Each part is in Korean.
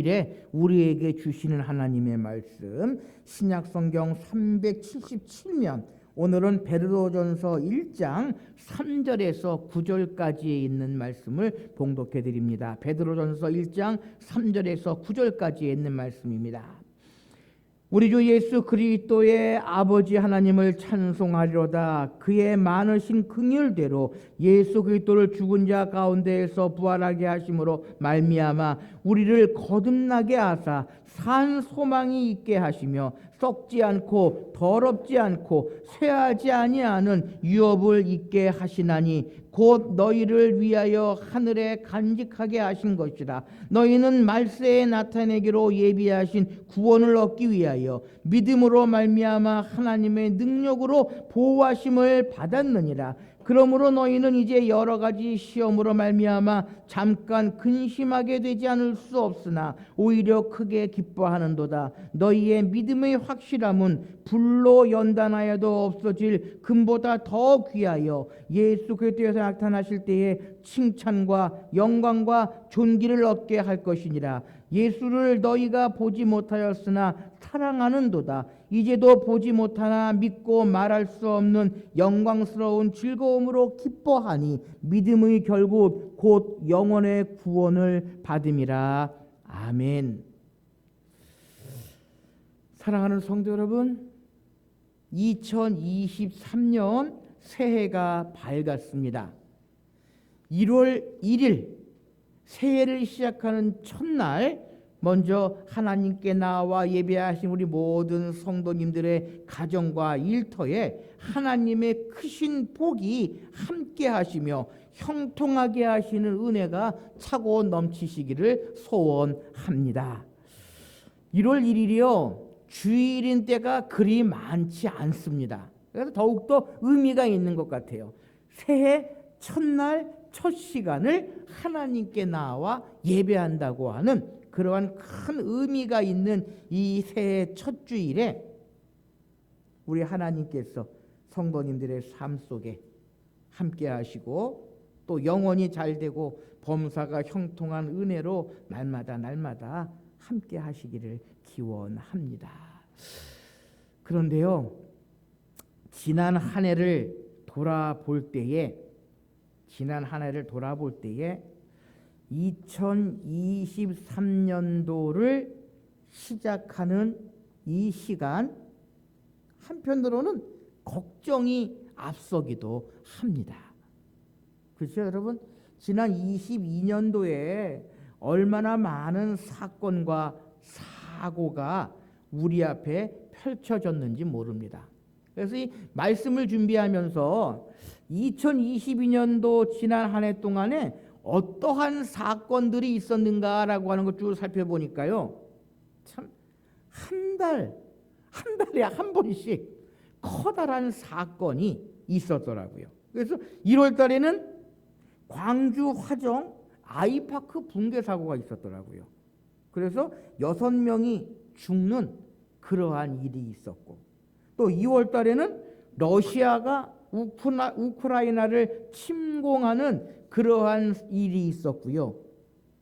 일에 우리에게 주시는 하나님의 말씀, 신약성경 377면 오늘은 베드로전서 1장 3절에서 9절까지에 있는 말씀을 봉독해 드립니다. 베드로전서 1장 3절에서 9절까지에 있는 말씀입니다. 우리 주 예수 그리스도의 아버지 하나님을 찬송하리로다. 그의 많으신 긍휼대로 예수 그리스도를 죽은 자 가운데에서 부활하게 하심으로 말미암아 우리를 거듭나게 하사 산 소망이 있게 하시며 썩지 않고 더럽지 않고 쇠하지 아니하는 유업을 있게 하시나니 곧 너희를 위하여 하늘에 간직하게 하신 것이라. 너희는 말세에 나타내기로 예비하신 구원을 얻기 위하여 믿음으로 말미암아 하나님의 능력으로 보호하심을 받았느니라. 그러므로 너희는 이제 여러 가지 시험으로 말미암아 잠깐 근심하게 되지 않을 수 없으나 오히려 크게 기뻐하는도다. 너희의 믿음의 확실함은 불로 연단하여도 없어질 금보다 더 귀하여 예수 그리스도에서 나타나실 때에 칭찬과 영광과 존귀를 얻게 할 것이니라. 예수를 너희가 보지 못하였으나 사랑하는도다. 이제도 보지 못하나 믿고 말할 수 없는 영광스러운 즐거움으로 기뻐하니 믿음의 결국 곧 영원의 구원을 받음이라. 아멘. 사랑하는 성도 여러분, 2023년 새해가 밝았습니다. 1월 1일 새해를 시작하는 첫날 먼저 하나님께 나와 예배하신 우리 모든 성도님들의 가정과 일터에 하나님의 크신 복이 함께 하시며 형통하게 하시는 은혜가 차고 넘치시기를 소원합니다. 1월 1일이요 주일인 때가 그리 많지 않습니다. 그래서 더욱더 의미가 있는 것 같아요. 새해 첫날 첫 시간을 하나님께 나와 예배한다고 하는 그러한 큰 의미가 있는 이 새해 첫 주일에 우리 하나님께서 성도님들의 삶 속에 함께 하시고 또 영원히 잘되고 범사가 형통한 은혜로 날마다 함께 하시기를 기원합니다. 그런데요, 지난 한 해를 돌아볼 때에 2023년도를 시작하는 이 시간, 한편으로는 걱정이 앞서기도 합니다. 그렇죠, 여러분? 지난 22년도에 얼마나 많은 사건과 사고가 우리 앞에 펼쳐졌는지 모릅니다. 그래서 이 말씀을 준비하면서 2022년도 지난 한 해 동안에 어떠한 사건들이 있었는가라고 하는 것 쭉 살펴보니까요, 참 한 달에 한 번씩 커다란 사건이 있었더라고요. 그래서 1월 달에는 광주 화정 아이파크 붕괴 사고가 있었더라고요. 그래서 6명이 죽는 그러한 일이 있었고, 또 2월 달에는 러시아가 우크라이나를 침공하는 그러한 일이 있었고요.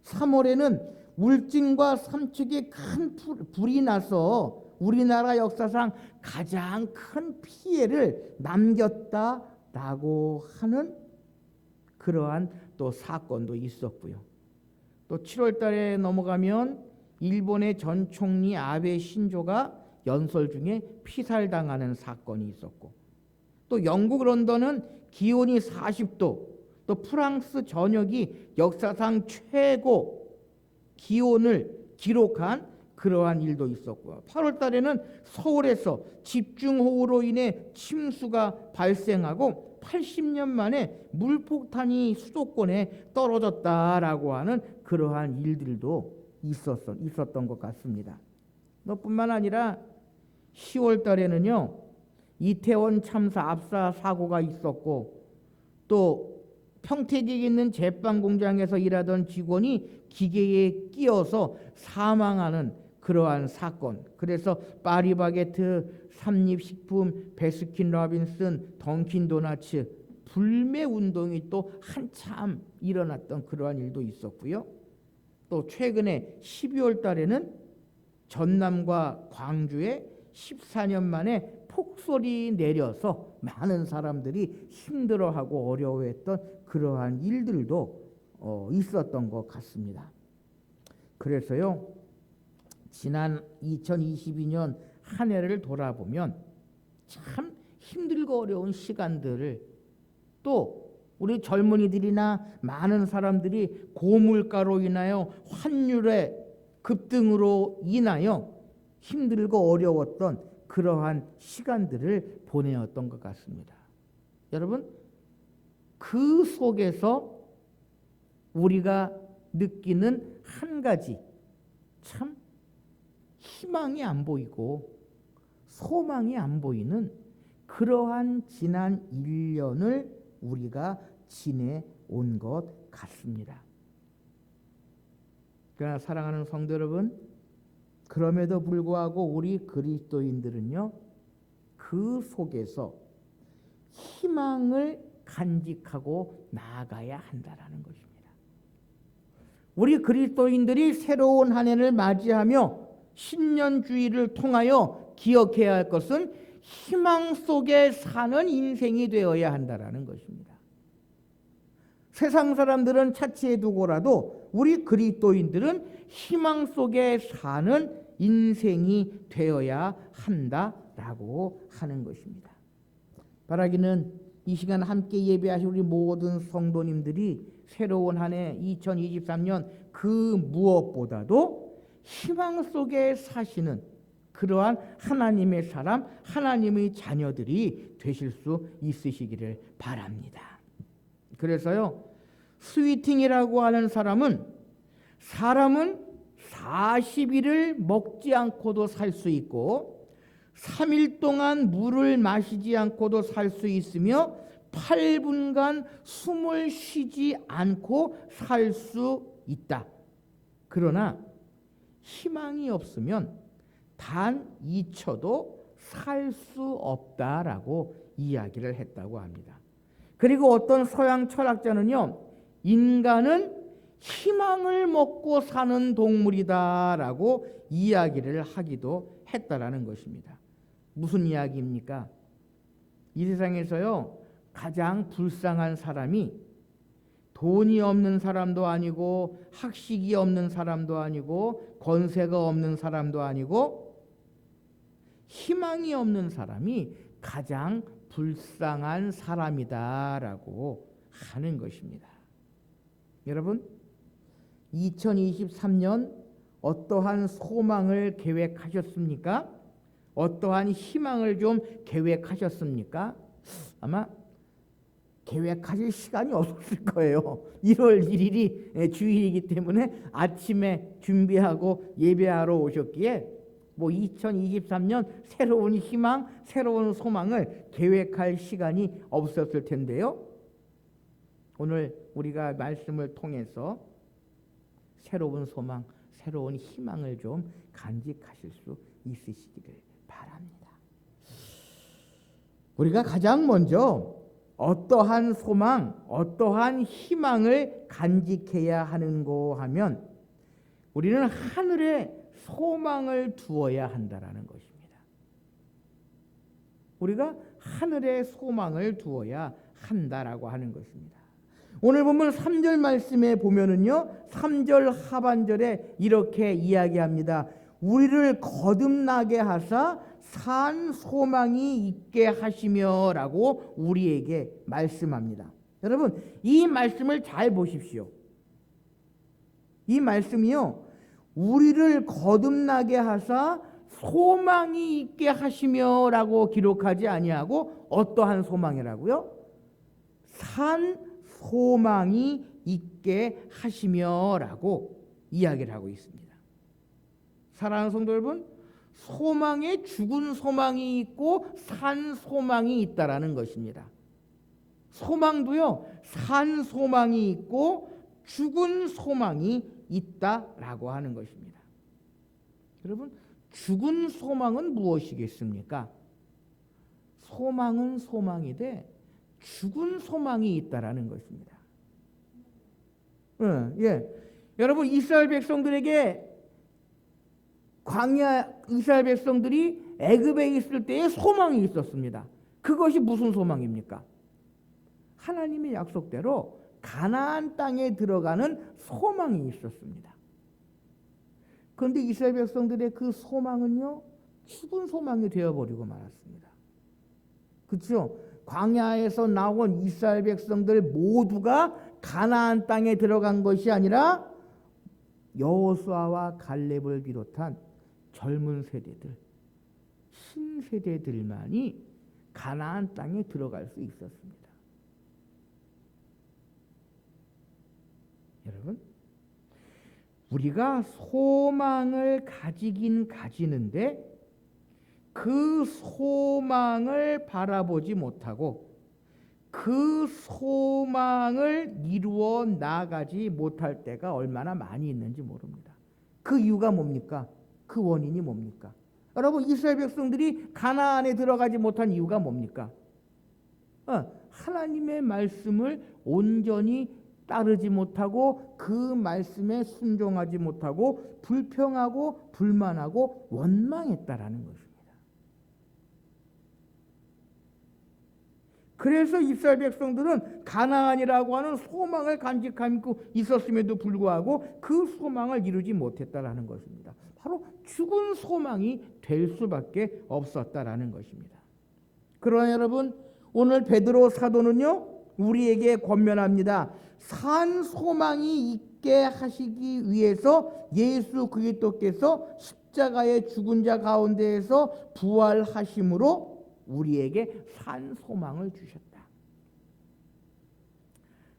3월에는 울진과 삼척에 큰 불이 나서 우리나라 역사상 가장 큰 피해를 남겼다라고 하는 그러한 또 사건도 있었고요. 또 7월 달에 넘어가면 일본의 전 총리 아베 신조가 연설 중에 피살당하는 사건이 있었고, 또 영국 런던은 기온이 40도, 또 프랑스 전역이 역사상 최고 기온을 기록한 그러한 일도 있었고요. 8월 달에는 서울에서 집중호우로 인해 침수가 발생하고 80년 만에 물폭탄이 수도권에 떨어졌다라고 하는 그러한 일들도 있었던 것 같습니다. 뿐만 아니라 10월 달에는요, 이태원 참사 압사 사고가 있었고, 또 평택에 있는 제빵 공장에서 일하던 직원이 기계에 끼어서 사망하는 그러한 사건. 그래서 파리바게트, 삼립식품, 베스킨 라빈슨, 던킨 도너츠 불매 운동이 또 한참 일어났던 그러한 일도 있었고요. 또 최근에 12월 달에는 전남과 광주에 14년 만에 폭설이 내려서 많은 사람들이 힘들어하고 어려워했던 그러한 일들도 있었던 것 같습니다. 그래서요, 지난 2022년 한 해를 돌아보면 참 힘들고 어려운 시간들을, 또 우리 젊은이들이나 많은 사람들이 고물가로 인하여 환율의 급등으로 인하여 힘들고 어려웠던 그러한 시간들을 보내었던 것 같습니다. 여러분, 그 속에서 우리가 느끼는 한 가지, 참 희망이 안 보이고 소망이 안 보이는 그러한 지난 1년을 우리가 지내온 것 같습니다. 그러나 사랑하는 성도 여러분, 그럼에도 불구하고 우리 그리스도인들은요, 그 속에서 희망을 간직하고 나아가야 한다는 것입니다. 우리 그리스도인들이 새로운 한 해를 맞이하며 신년주의를 통하여 기억해야 할 것은 희망 속에 사는 인생이 되어야 한다는 것입니다. 세상 사람들은 차치해 두고라도 우리 그리스도인들은 희망 속에 사는 인생이 되어야 한다라고 하는 것입니다. 바라기는 이 시간 함께 예배하신 우리 모든 성도님들이 새로운 한 해 2023년 그 무엇보다도 희망 속에 사시는 그러한 하나님의 사람, 하나님의 자녀들이 되실 수 있으시기를 바랍니다. 그래서요, 스위팅이라고 하는 사람은 40일을 먹지 않고도 살 수 있고 3일 동안 물을 마시지 않고도 살 수 있으며 8분간 숨을 쉬지 않고 살 수 있다. 그러나 희망이 없으면 단 2초도 살 수 없다라고 이야기를 했다고 합니다. 그리고 어떤 서양 철학자는요, 인간은 희망을 먹고 사는 동물이다라고 이야기를 하기도 했다라는 것입니다. 무슨 이야기입니까? 이 세상에서요, 가장 불쌍한 사람이 돈이 없는 사람도 아니고 학식이 없는 사람도 아니고 권세가 없는 사람도 아니고 희망이 없는 사람이 가장 불쌍한 사람이다라고 하는 것입니다. 여러분, 2023년 어떠한 소망을 계획하셨습니까? 어떠한 희망을 좀 계획하셨습니까? 아마 계획하실 시간이 없었을 거예요. 1월 1일이 주일이기 때문에 아침에 준비하고 예배하러 오셨기에 2023년 새로운 희망, 새로운 소망을 계획할 시간이 없었을 텐데요. 오늘 우리가 말씀을 통해서 새로운 소망, 새로운 희망을 좀 간직하실 수 있으시기를 바랍니다. 우리가 가장 먼저 어떠한 소망, 어떠한 희망을 간직해야 하는고 하면 우리는 하늘에 소망을 두어야 한다라는 것입니다. 우리가 하늘에 소망을 두어야 한다라고 하는 것입니다. 오늘 보면 3절 말씀에 보면은요, 3절 하반절에 이렇게 이야기합니다. 우리를 거듭나게 하사 산 소망이 있게 하시며 라고 우리에게 말씀합니다. 여러분, 이 말씀을 잘 보십시오. 이 말씀이요, 우리를 거듭나게 하사 소망이 있게 하시며 라고 기록하지 아니하고 어떠한 소망이라고요? 산 소망이 있게 하시며 라고 이야기를 하고 있습니다. 사랑하는 성도 여러분, 소망에 죽은 소망이 있고 산 소망이 있다라는 것입니다. 소망도요, 산 소망이 있고 죽은 소망이 있다라고 하는 것입니다. 여러분, 죽은 소망은 무엇이겠습니까? 소망은 소망이되 죽은 소망이 있다라는 것입니다. 여러분, 이스라엘 백성들에게 광야 이스라엘 백성들이 애굽에 있을 때의 소망이 있었습니다. 그것이 무슨 소망입니까? 하나님의 약속대로 가나안 땅에 들어가는 소망이 있었습니다. 그런데 이스라엘 백성들의 그 소망은요, 죽은 소망이 되어버리고 말았습니다. 그렇죠? 광야에서 나온 이스라엘 백성들 모두가 가나안 땅에 들어간 것이 아니라 여호수아와 갈렙을 비롯한 젊은 세대들, 신세대들만이 가나안 땅에 들어갈 수 있었습니다. 여러분, 우리가 소망을 가지긴 가지는데 그 소망을 바라보지 못하고 그 소망을 이루어 나가지 못할 때가 얼마나 많이 있는지 모릅니다. 그 이유가 뭡니까? 그 원인이 뭡니까? 여러분, 이스라엘 백성들이 가나안에 들어가지 못한 이유가 뭡니까? 하나님의 말씀을 온전히 따르지 못하고 그 말씀에 순종하지 못하고 불평하고 불만하고 원망했다라는 것입니다. 그래서 이스라엘 백성들은 가나안이라고 하는 소망을 간직하고 있었음에도 불구하고 그 소망을 이루지 못했다라는 것입니다. 바로 죽은 소망이 될 수밖에 없었다라는 것입니다. 그러나 여러분, 오늘 베드로 사도는요, 우리에게 권면합니다. 산 소망이 있게 하시기 위해서 예수 그리스도께서 십자가의 죽은 자 가운데에서 부활하심으로 우리에게 산 소망을 주셨다.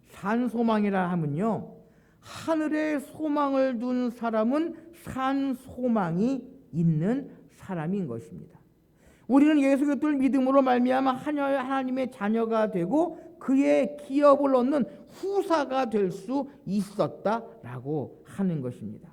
산 소망이라 하면요, 하늘에 소망을 둔 사람은 산 소망이 있는 사람인 것입니다. 우리는 예수 그리스도를 믿음으로 말미암아 하나님의 자녀가 되고 그의 기업을 얻는 후사가 될 수 있었다라고 하는 것입니다.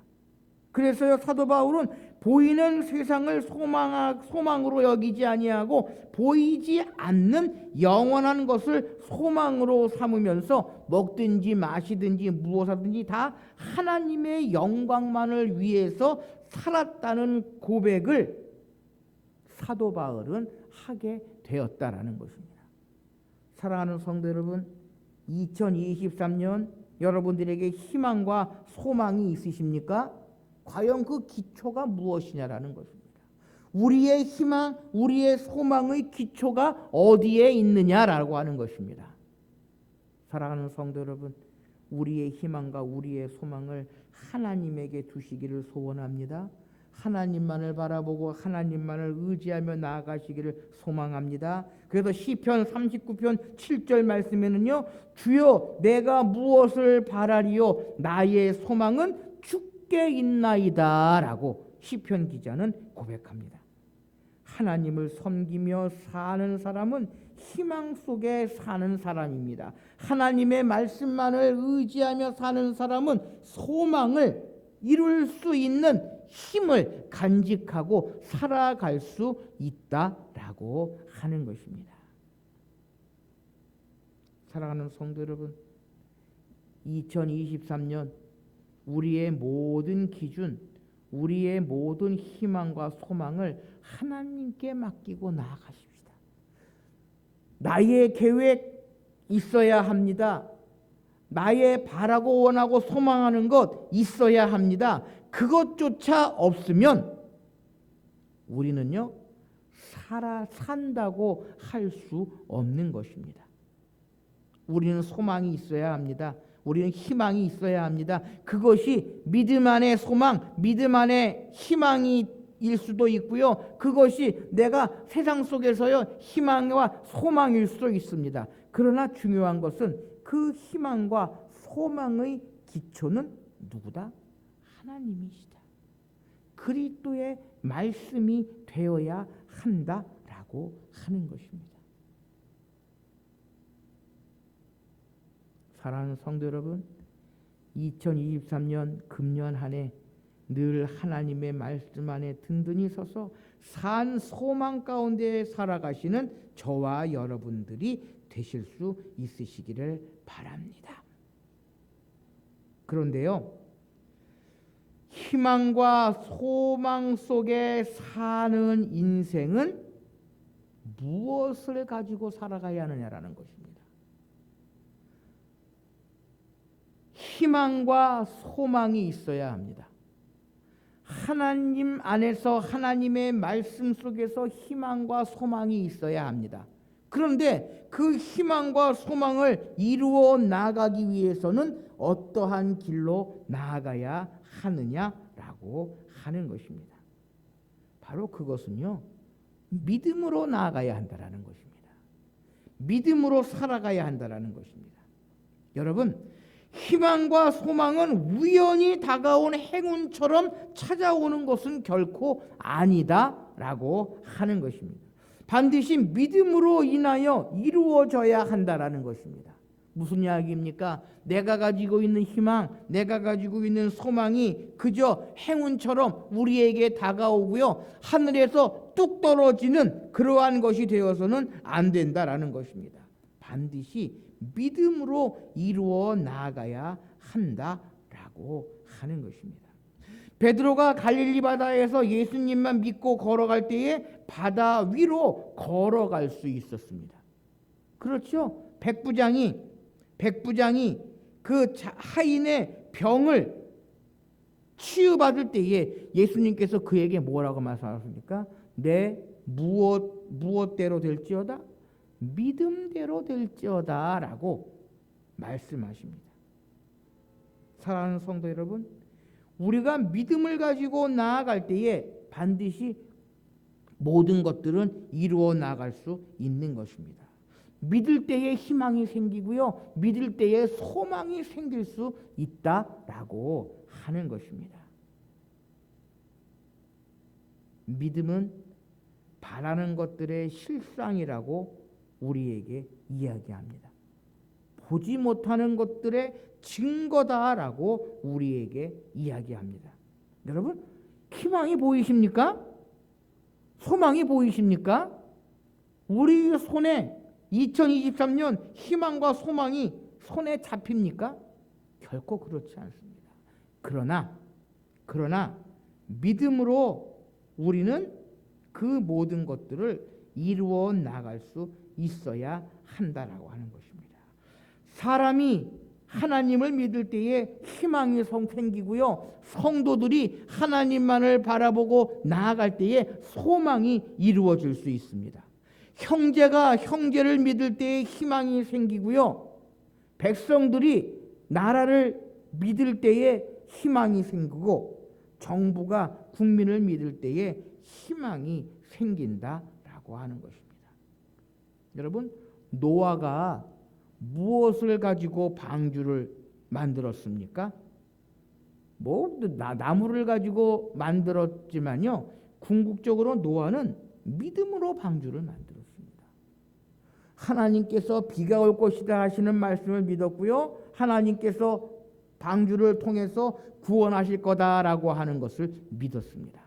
그래서요, 사도 바울은 보이는 세상을 소망으로 여기지 아니하고 보이지 않는 영원한 것을 소망으로 삼으면서 먹든지 마시든지 무엇하든지 다 하나님의 영광만을 위해서 살았다는 고백을 사도 바울은 하게 되었다라는 것입니다. 사랑하는 성도 여러분, 2023년 여러분들에게 희망과 소망이 있으십니까? 과연 그 기초가 무엇이냐라는 것입니다. 우리의 희망, 우리의 소망의 기초가 어디에 있느냐라고 하는 것입니다. 사랑하는 성도 여러분, 우리의 희망과 우리의 소망을 하나님에게 두시기를 소원합니다. 하나님만을 바라보고 하나님만을 의지하며 나아가시기를 소망합니다. 그래서 시편 39편 7절 말씀에는요, 주여 내가 무엇을 바라리요 나의 소망은 주께 있나이다 라고 시편 기자는 고백합니다. 하나님을 섬기며 사는 사람은 희망 속에 사는 사람입니다. 하나님의 말씀만을 의지하며 사는 사람은 소망을 이룰 수 있는 힘을 간직하고 살아갈 수 있다라고 하는 것입니다. 사랑하는 성도 여러분, 2023년 우리의 모든 기준, 우리의 모든 희망과 소망을 하나님께 맡기고 나아가십시다. 나의 계획 있어야 합니다. 나의 바라고 원하고 소망하는 것 있어야 합니다. 그것조차 없으면 우리는요, 산다고 할 수 없는 것입니다. 우리는 소망이 있어야 합니다. 우리는 희망이 있어야 합니다. 그것이 믿음 안의 소망, 믿음 안의 희망일 수도 있고요. 그것이 내가 세상 속에서요, 희망과 소망일 수도 있습니다. 그러나 중요한 것은 그 희망과 소망의 기초는 누구다? 하나님이시다. 그리스도의 말씀이 되어야 한다라고 하는 것입니다. 사랑하는 성도 여러분, 2023년 금년 한 해 늘 하나님의 말씀 안에 든든히 서서 산 소망 가운데 살아가시는 저와 여러분들이 되실 수 있으시기를 바랍니다. 그런데요, 희망과 소망 속에 사는 인생은 무엇을 가지고 살아가야 하느냐라는 것입니다. 희망과 소망이 있어야 합니다. 하나님 안에서 하나님의 말씀 속에서 희망과 소망이 있어야 합니다. 그런데 그 희망과 소망을 이루어 나가기 위해서는 어떠한 길로 나아가야 하느냐라고 하는 것입니다. 바로 그것은요, 믿음으로 나아가야 한다라는 것입니다. 믿음으로 살아가야 한다라는 것입니다. 여러분, 희망과 소망은 우연히 다가온 행운처럼 찾아오는 것은 결코 아니다라고 하는 것입니다. 반드시 믿음으로 인하여 이루어져야 한다라는 것입니다. 무슨 이야기입니까? 내가 가지고 있는 희망, 내가 가지고 있는 소망이 그저 행운처럼 우리에게 다가오고요, 하늘에서 뚝 떨어지는 그러한 것이 되어서는 안 된다라는 것입니다. 반드시 믿음으로 이루어 나아가야 한다라고 하는 것입니다. 베드로가 갈릴리 바다에서 예수님만 믿고 걸어갈 때에 바다 위로 걸어갈 수 있었습니다. 그렇죠? 백부장이 그 하인의 병을 치유받을 때에 예수님께서 그에게 뭐라고 말씀하셨습니까? 내 무엇대로 될지어다? 믿음대로 될지어다 라고 말씀하십니다. 사랑하는 성도 여러분, 우리가 믿음을 가지고 나아갈 때에 반드시 모든 것들은 이루어 나갈 수 있는 것입니다. 믿을 때에 희망이 생기고요, 믿을 때에 소망이 생길 수 있다라고 하는 것입니다. 믿음은 바라는 것들의 실상이라고 우리에게 이야기합니다. 보지 못하는 것들의 증거다라고 우리에게 이야기합니다. 여러분, 희망이 보이십니까? 소망이 보이십니까? 우리 손에 2023년 희망과 소망이 손에 잡힙니까? 결코 그렇지 않습니다. 그러나 믿음으로 우리는 그 모든 것들을 이루어 나갈 수 있어야 한다라고 하는 것입니다. 사람이 하나님을 믿을 때에 희망이 생기고요, 성도들이 하나님만을 바라보고 나아갈 때에 소망이 이루어질 수 있습니다. 형제가 형제를 믿을 때에 희망이 생기고요, 백성들이 나라를 믿을 때에 희망이 생기고, 정부가 국민을 믿을 때에 희망이 생긴다라고 하는 것입니다. 여러분, 노아가 무엇을 가지고 방주를 만들었습니까? 나무를 가지고 만들었지만요, 궁극적으로 노아는 믿음으로 방주를 만들었습니다. 하나님께서 비가 올 것이다 하시는 말씀을 믿었고요, 하나님께서 방주를 통해서 구원하실 거다라고 하는 것을 믿었습니다.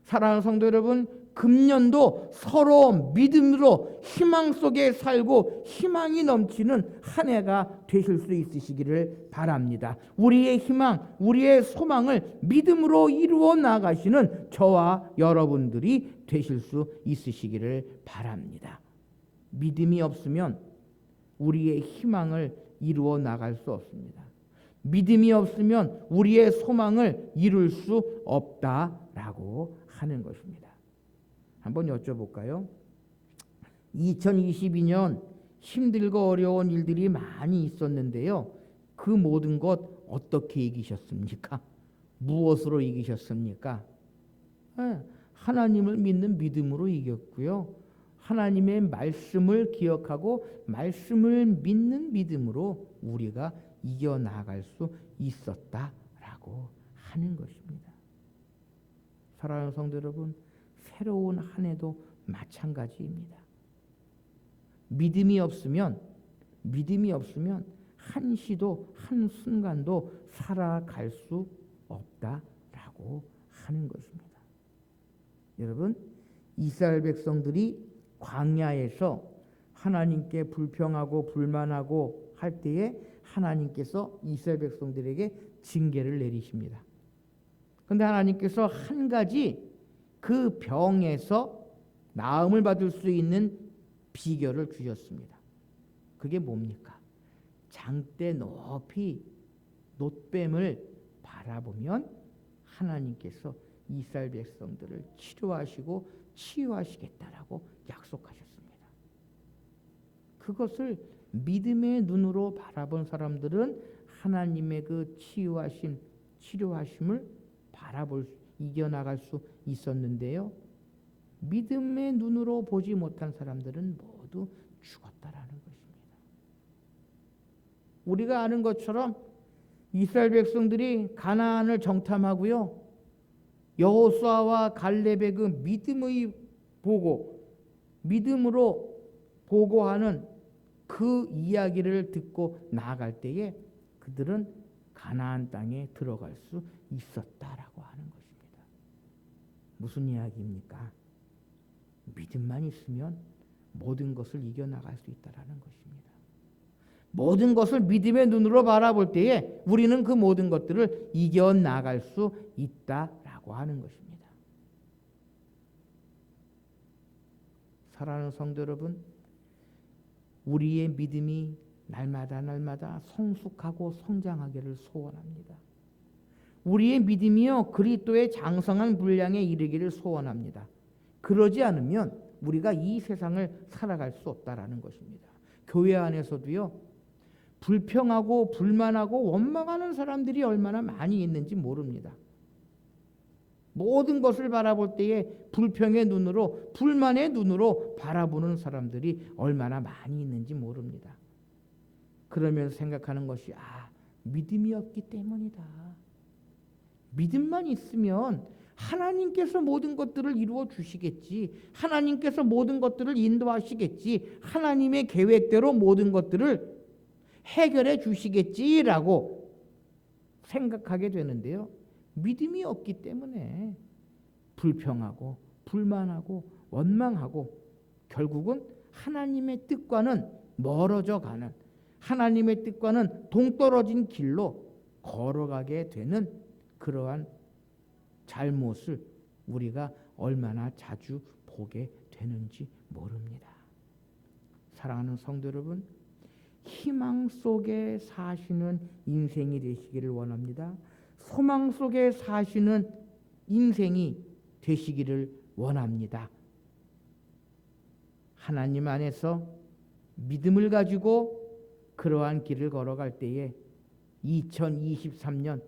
사랑하는 성도 여러분, 금년도 서로 믿음으로 희망 속에 살고 희망이 넘치는 한 해가 되실 수 있으시기를 바랍니다. 우리의 희망, 우리의 소망을 믿음으로 이루어 나가시는 저와 여러분들이 되실 수 있으시기를 바랍니다. 믿음이 없으면 우리의 희망을 이루어 나갈 수 없습니다. 믿음이 없으면 우리의 소망을 이룰 수 없다라고 하는 것입니다. 한번 여쭤볼까요? 2022년 힘들고 어려운 일들이 많이 있었는데요, 그 모든 것 어떻게 이기셨습니까? 무엇으로 이기셨습니까? 하나님을 믿는 믿음으로 이겼고요, 하나님의 말씀을 기억하고 말씀을 믿는 믿음으로 우리가 이겨나갈 수 있었다라고 하는 것입니다. 사랑하는 성도 여러분, 새로운 한 해도 마찬가지입니다. 믿음이 없으면 한시도 한순간도 살아갈 수 없다라고 하는 것입니다. 여러분, 이스라엘 백성들이 광야에서 하나님께 불평하고 불만하고 할 때에 하나님께서 이스라엘 백성들에게 징계를 내리십니다. 그런데 하나님께서 한 가지 그 병에서 나음을 받을 수 있는 비결을 주셨습니다. 그게 뭡니까? 장대 높이 놋뱀을 바라보면 하나님께서 이스라엘 백성들을 치료하시고 치유하시겠다라고 약속하셨습니다. 그것을 믿음의 눈으로 바라본 사람들은 하나님의 그 치유하심, 치료하심을 이겨나갈 수 있었는데요. 믿음의 눈으로 보지 못한 사람들은 모두 죽었다라는 것입니다. 우리가 아는 것처럼 이스라엘 백성들이 가나안을 정탐하고요. 여호수아와 갈렙의 그 믿음의 보고, 믿음으로 보고하는 그 이야기를 듣고 나아갈 때에 그들은 가나안 땅에 들어갈 수 있었다라고 하는 것입니다. 무슨 이야기입니까? 믿음만 있으면 모든 것을 이겨나갈 수 있다라는 것입니다. 모든 것을 믿음의 눈으로 바라볼 때에 우리는 그 모든 것들을 이겨나갈 수 있다라고 하는 것입니다. 사랑하는 성도 여러분, 우리의 믿음이 날마다 성숙하고 성장하기를 소원합니다. 우리의 믿음이요 그리스도의 장성한 분량에 이르기를 소원합니다. 그러지 않으면 우리가 이 세상을 살아갈 수 없다라는 것입니다. 교회 안에서도요 불평하고 불만하고 원망하는 사람들이 얼마나 많이 있는지 모릅니다. 모든 것을 바라볼 때에 불평의 눈으로, 불만의 눈으로 바라보는 사람들이 얼마나 많이 있는지 모릅니다. 그러면서 생각하는 것이 믿음이 없기 때문이다. 믿음만 있으면 하나님께서 모든 것들을 이루어 주시겠지. 하나님께서 모든 것들을 인도하시겠지. 하나님의 계획대로 모든 것들을 해결해 주시겠지라고 생각하게 되는데요. 믿음이 없기 때문에 불평하고 불만하고 원망하고 결국은 하나님의 뜻과는 멀어져 가는, 하나님의 뜻과는 동떨어진 길로 걸어가게 되는 그러한 잘못을 우리가 얼마나 자주 보게 되는지 모릅니다. 사랑하는 성도 여러분, 희망 속에 사시는 인생이 되시기를 원합니다. 소망 속에 사시는 인생이 되시기를 원합니다. 하나님 안에서 믿음을 가지고 그러한 길을 걸어갈 때에 2023년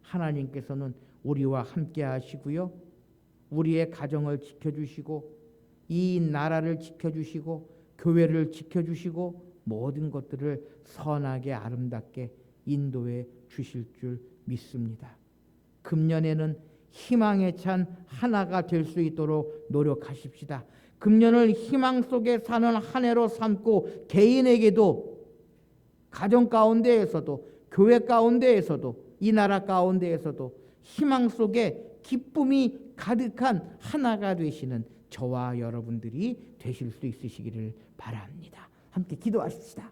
하나님께서는 우리와 함께 하시고요. 우리의 가정을 지켜주시고 이 나라를 지켜주시고 교회를 지켜주시고 모든 것들을 선하게 아름답게 인도해 주실 줄 믿습니다. 금년에는 희망에 찬 하나가 될 수 있도록 노력하십시다. 금년을 희망 속에 사는 한 해로 삼고 개인에게도 가정 가운데에서도 교회 가운데에서도 이 나라 가운데에서도 희망 속에 기쁨이 가득한 하나가 되시는 저와 여러분들이 되실 수 있으시기를 바랍니다. 함께 기도하십시다.